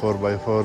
4x4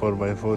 4x4